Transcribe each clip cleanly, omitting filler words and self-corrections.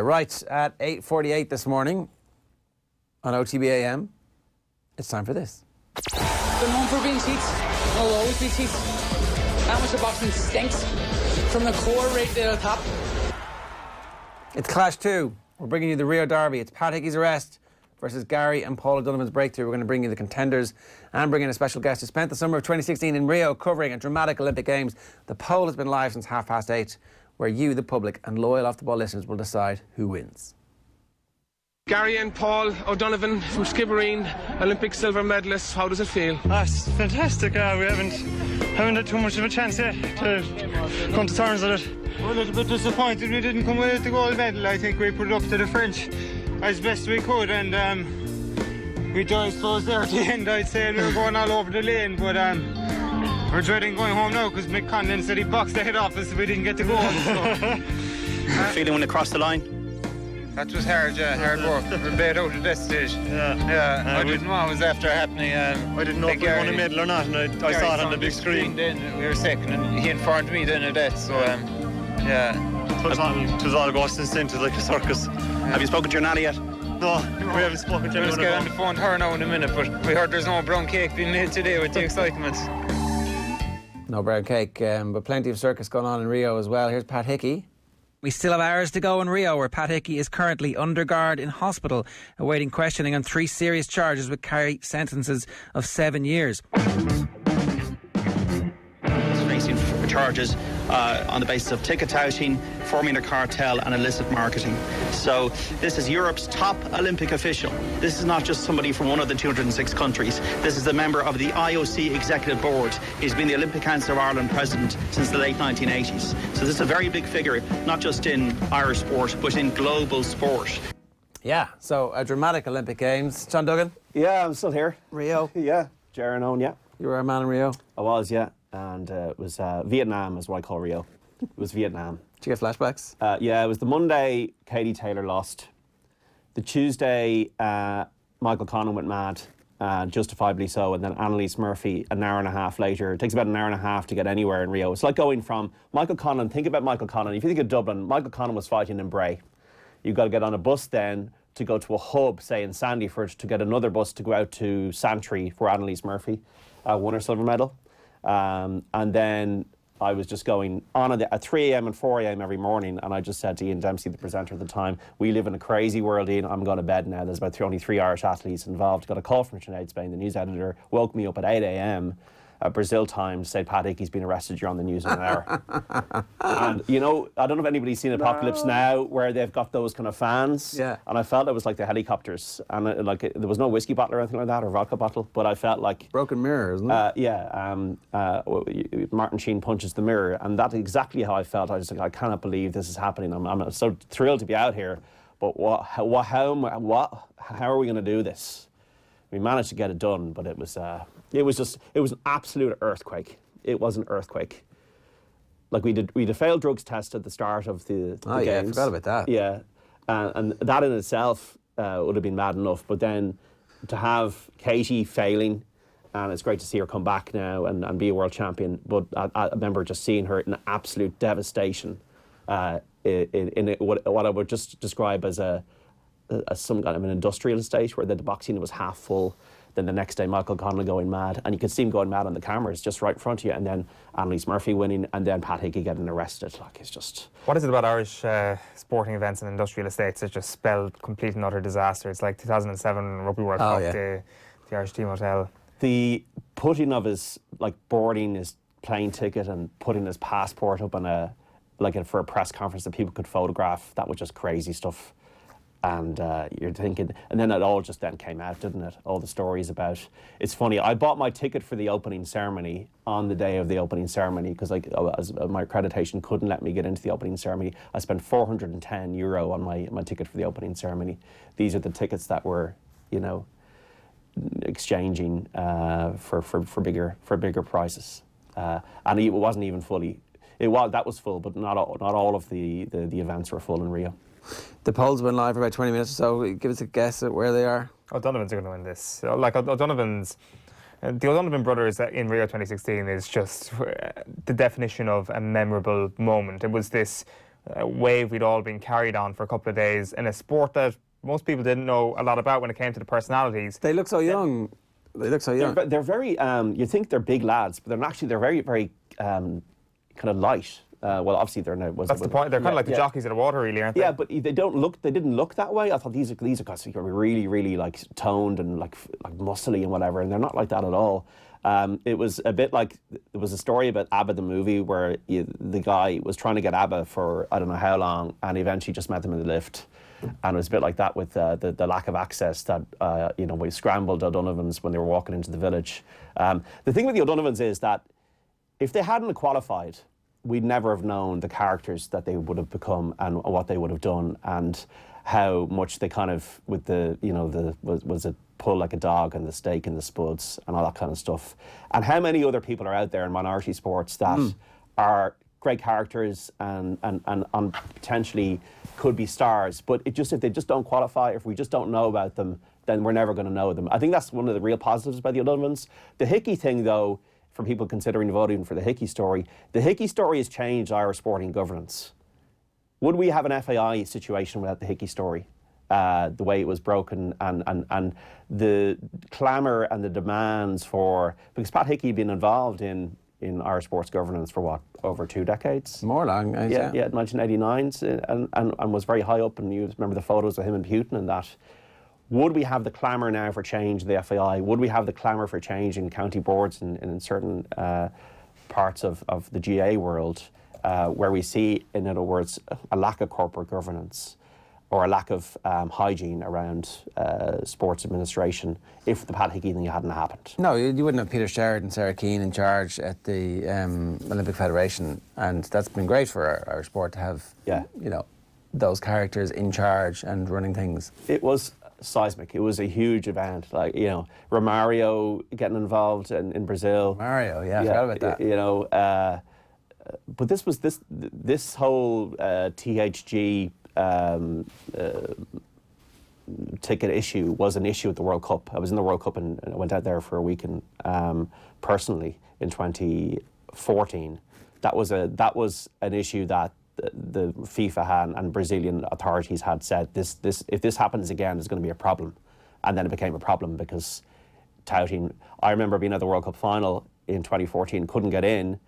Right, at 8:48 this morning on OTB AM, it's time for this. They're known for being cheats. They'll always be cheats. Amateur boxing stinks from the core right to the top. It's Clash 2. We're bringing you the Rio Derby. It's Pat Hickey's arrest versus Gary and Paul O'Donovan's breakthrough. We're going to bring you the contenders and bring in a special guest who spent the summer of 2016 in Rio covering a dramatic Olympic Games. The poll has been live since 8:30, where you, the public, and loyal off-the-ball listeners will decide who wins. Gary and Paul O'Donovan from Skibbereen, Olympic silver medalists. How does it feel? It's fantastic. We haven't had too much of a chance yet to come to terms with it. We're a little bit disappointed we didn't come away with the gold medal. I think we put it up to the French as best we could, and we just closed there at the end, I'd say, and we were going all over the lane, but we're dreading going home now because Mick Conlon said he boxed the head off us so we didn't get the goal. So. Feeling when they crossed the line? That was hard, yeah, hard work. We're bad out at that stage. I didn't know what was after happening. I didn't know if we won a medal or not, and I saw it on the big screen. Then we were second, and he informed me then of that, so It was all ghost and sent to like a circus. Have you spoken to your nanny yet? No, we haven't spoken to anyone. We'll get on the phone to her now in a minute, but we heard there's no brown cake being made today with the excitement. No brown cake, but plenty of circus going on in Rio as well. Here's Pat Hickey. We still have hours to go in Rio, where Pat Hickey is currently under guard in hospital, awaiting questioning on 3 serious charges which carry sentences of 7 years. Facing charges on the basis of ticket touting, forming a cartel and illicit marketing. So this is Europe's top Olympic official. This is not just somebody from one of the 206 countries. This is the member of the IOC Executive Board. He's been the Olympic Council of Ireland president since the late 1980s. So this is a very big figure, not just in Irish sport, but in global sport. Yeah, so a dramatic Olympic Games. John Duggan? Yeah, I'm still here. Rio? Yeah, Jaron Owen, yeah. You were a man in Rio? I was, yeah. And it was Vietnam is what I call Rio. It was Vietnam. Did you get flashbacks? Yeah, it was the Monday Katie Taylor lost. The Tuesday, Michael Conlon went mad, justifiably so, and then Annalise Murphy an hour and a half later. It takes about an hour and a half to get anywhere in Rio. It's like going from Michael Conlon, think about Michael Conlon. If you think of Dublin, Michael Conlon was fighting in Bray. You've got to get on a bus then to go to a hub, say in Sandyford, to get another bus to go out to Santry for Annalise Murphy, won her silver medal. And then I was just going on at 3 a.m. and 4 a.m. every morning, and I just said to Ian Dempsey, the presenter at the time, we live in a crazy world, Ian, I'm going to bed now. There's about only 3 Irish athletes involved. Got a call from Sinead Spain, the news editor, woke me up at 8 a.m. Brazil time to say, Pat Hickey's been arrested, you're on the news in an hour. And, you know, I don't know if anybody's seen Apocalypse Now, where they've got those kind of fans. Yeah. And I felt it was like the helicopters. And there was no whiskey bottle or anything like that, or vodka bottle, but I felt like... Broken mirror, isn't it? Yeah. Martin Sheen punches the mirror, and that's exactly how I felt. I was like, I cannot believe this is happening. I'm so thrilled to be out here, but how are we going to do this? We managed to get it done, but it was an absolute earthquake. It was an earthquake. Like we did a failed drugs test at the start of the games. Yeah, I forgot about that. Yeah, and that in itself would have been bad enough. But then to have Katie failing, and it's great to see her come back now and be a world champion. But I remember just seeing her in absolute devastation in what I would just describe as some kind of an industrial estate, where the boxing was half full. Then the next day, Michael Conlon going mad, and you could see him going mad on the cameras just right in front of you, and then Annalise Murphy winning, and then Pat Hickey getting arrested. Like, it's just... What is it about Irish sporting events and industrial estates that just spell complete and utter disaster? It's like 2007 Rugby World Cup, the Irish Team Hotel. The putting of his, like, boarding his plane ticket and putting his passport up on for a press conference that people could photograph, that was just crazy stuff. And you're thinking, and then it all just then came out, didn't it? All the stories about, it's funny, I bought my ticket for the opening ceremony on the day of the opening ceremony because my accreditation couldn't let me get into the opening ceremony. I spent €410 on my ticket for the opening ceremony. These are the tickets that were, you know, exchanging for bigger prices. And it wasn't even fully, that was full, but not all of the events were full in Rio. The polls have been live for about 20 minutes or so. Give us a guess at where they are. O'Donovan's going to win this. Like, O'Donovan's... the O'Donovan brothers in Rio 2016 is just the definition of a memorable moment. It was this wave we'd all been carried on for a couple of days in a sport that most people didn't know a lot about when it came to the personalities. They look so young. They look so young. They're very, you think they're big lads, but they're very, very kind of light. Well, obviously they're now. That's the point. They're kind of like the jockeys of the water, really, aren't they? Yeah, but they didn't look that way. I thought these guys are really, really like toned and like muscly and whatever, and they're not like that at all. It was a bit like there was a story about ABBA the movie where the guy was trying to get ABBA for I don't know how long, and eventually just met them in the lift. And it was a bit like that with the lack of access that we scrambled O'Donovan's when they were walking into the village. The thing with the O'Donovan's is that if they hadn't qualified, we'd never have known the characters that they would have become and what they would have done and how much they kind of with was it pull like a dog and the stake and the spuds and all that kind of stuff, and how many other people are out there in minority sports that are great characters and potentially could be stars, but if they just don't qualify, if we just don't know about them, then we're never going to know them. I think that's one of the real positives by the O'Donovans. The Hickey thing, though, for people considering voting for the Hickey story has changed Irish sporting governance. Would we have an FAI situation without the Hickey story? The way it was broken and the clamour and the demands for... Because Pat Hickey had been involved in Irish sports governance for what, over 2 decades? More long, yeah, 1989, and was very high up, and you remember the photos of him and Putin and that. Would we have the clamour now for change in the FAI? Would we have the clamour for change in county boards and in certain parts of the GA world where we see, in other words, a lack of corporate governance or a lack of hygiene around sports administration if the Pat Hickey thing hadn't happened? No, you wouldn't have Peter Sherrod and Sarah Keane in charge at the Olympic Federation, and that's been great for our sport to have those characters in charge and running things. It was seismic. It was a huge event. Like, Romario getting involved in Brazil. Romario, I forgot about that. But this whole THG ticket issue was an issue at the World Cup. I was in the World Cup and I went out there for a week personally in 2014. That was an issue that the FIFA and Brazilian authorities had said if this happens again, there's going to be a problem. And then it became a problem because touting. I remember being at the World Cup final in 2014, couldn't get in,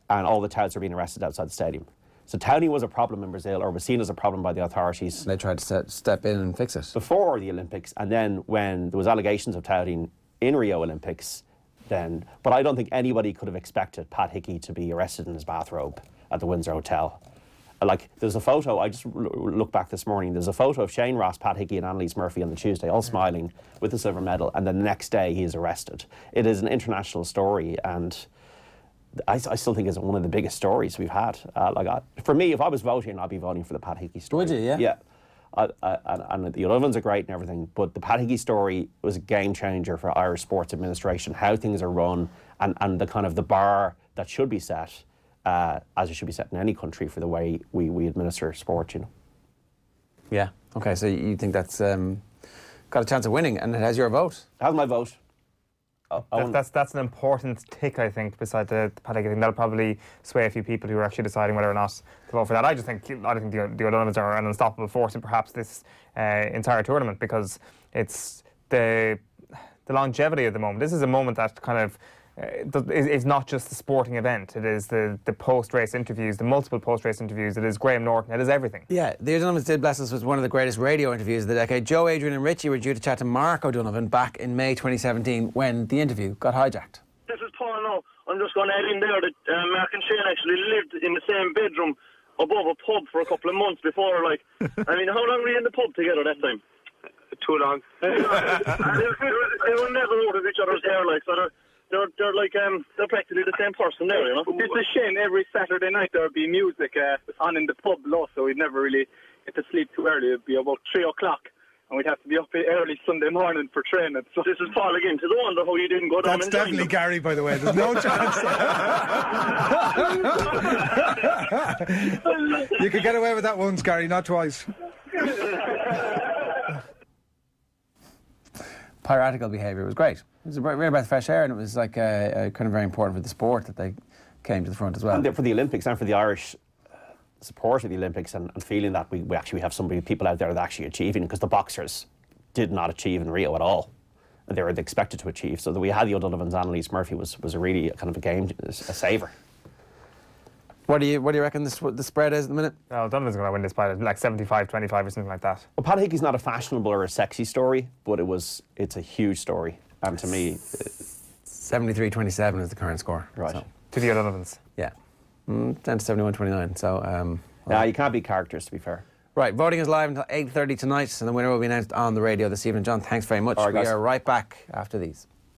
and all the touts were being arrested outside the stadium. So touting was a problem in Brazil, or was seen as a problem by the authorities. They tried to step in and fix it before the Olympics, and then when there was allegations of touting in Rio Olympics, but I don't think anybody could have expected Pat Hickey to be arrested in his bathrobe at the Windsor Hotel. Like, there's a photo, I just looked back this morning, there's a photo of Shane Ross, Pat Hickey and Annalise Murphy on the Tuesday, all smiling with the silver medal, and then the next day he is arrested. It is an international story, and I still think it's one of the biggest stories we've had. For me, if I was voting, I'd be voting for the Pat Hickey story. Would you, yeah? Yeah. And the other ones are great and everything, but the Pat Hickey story was a game changer for Irish sports administration, how things are run, and the kind of the bar that should be set, as it should be set in any country for the way we administer sport, Yeah. Okay, so you think that's got a chance of winning, and it has your vote? It has my vote. That's an important tick, I think, beside the Pat Hickey thing. That'll probably sway a few people who are actually deciding whether or not to vote for that. I think the O'Donovans are an unstoppable force in perhaps this entire tournament, because it's the longevity of the moment. This is a moment that kind of is not just the sporting event. It is the post-race interviews, the multiple post-race interviews. It is Graham Norton. It is everything. Yeah, the O'Donovans did bless us with one of the greatest radio interviews of the decade. Joe, Adrian and Richie were due to chat to Mark O'Donovan back in May 2017 when the interview got hijacked. This is Paul now. I'm just going to add in there that Mark and Shane actually lived in the same bedroom above a pub for a couple of months before. I mean, how long were you in the pub together that time? Too long. They were never out of each other's hair, so they're practically the same person there, It's a shame every Saturday night there'd be music on in the pub below, so we'd never really get to sleep too early. It'd be about 3 o'clock, and we'd have to be up early Sunday morning for training. So this is Paul again. To the wonder how you didn't go down. That's definitely Gary, by the way. There's no chance. You could get away with that once, Gary, not twice. Piratical behaviour was great. It was a real breath of fresh air, and it was kind of very important for the sport that they came to the front as well. And for the Olympics and for the Irish, support of the Olympics and feeling that we actually have people out there that are actually achieving, because the boxers did not achieve in Rio at all. They were expected to achieve. So that we had the O'Donovan's, Annalise Murphy was a really kind of a saver. What do you reckon the spread is at the minute? O'Donovan's going to win this by like 75-25 or something like that. Well, Pat Hickey's not a fashionable or a sexy story, but it's a huge story. And to me, 73-27 is the current score. Right. So. To the O'Donovan's. Yeah. Down to 71-29. So. Yeah, you can't beat characters, to be fair. Right, voting is live until 8:30 tonight, and the winner will be announced on the radio this evening. John, thanks very much. All right, guys. We are right back after these.